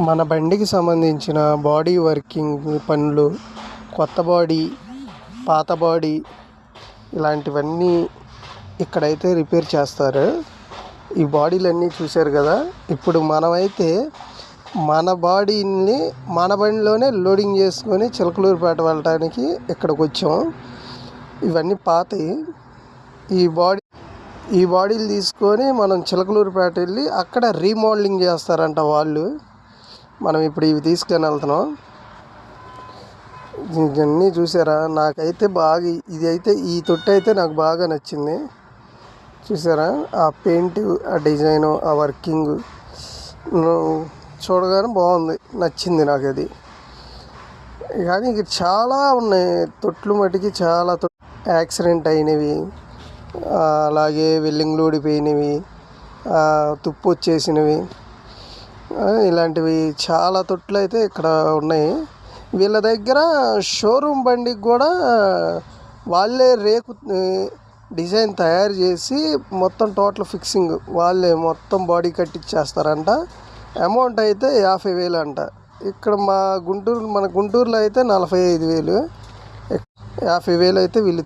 మన బండికి సంబంధించిన బాడీ వర్కింగ్ పనులు, కొత్త బాడీ, పాత బాడీ ఇలాంటివన్నీ ఇక్కడైతే రిపేర్ చేస్తారు. ఈ బాడీలన్నీ చూశారు కదా. ఇప్పుడు మనమైతే మన బాడీని మన బండిలోనే లోడింగ్ చేసుకొని చిలకలూరిపేట వెళ్ళటానికి ఇక్కడికి వచ్చాం. ఇవన్నీ పాతవి. ఈ బాడీలు తీసుకొని మనం చిలకలూరిపేట వెళ్ళి అక్కడ రీమోడలింగ్ చేస్తారంట వాళ్ళు. మనం ఇప్పుడు ఇవి తీసుకొని వెళ్తున్నాం. ఇవన్నీ చూసారా, నాకైతే బాగా ఈ తొట్టి అయితే నాకు బాగా నచ్చింది. చూసారా, ఆ పెయింట్, ఆ డిజైను, ఆ వర్కింగ్ చూడగానే బాగుంది, నచ్చింది నాకు అది. కానీ ఇక చాలా ఉన్నాయి తొట్లు మటుకి, చాలా యాక్సిడెంట్ అయినవి, అలాగే వెల్లింగ్లు ఊడిపోయినవి, తుప్పు వచ్చేసినవి, ఇలాంటివి చాలా తొట్లు అయితే ఇక్కడ ఉన్నాయి. వీళ్ళ దగ్గర షోరూమ్ బండికి కూడా వాళ్ళే రేకు డిజైన్ తయారు చేసి మొత్తం టోటల్ ఫిక్సింగ్ వాళ్ళే మొత్తం బాడీ కట్టిచ్చేస్తారంట. అమౌంట్ అయితే 50,000 అంట. ఇక్కడ మన గుంటూరులో అయితే 45,000. 50,000 అయితే వీళ్ళు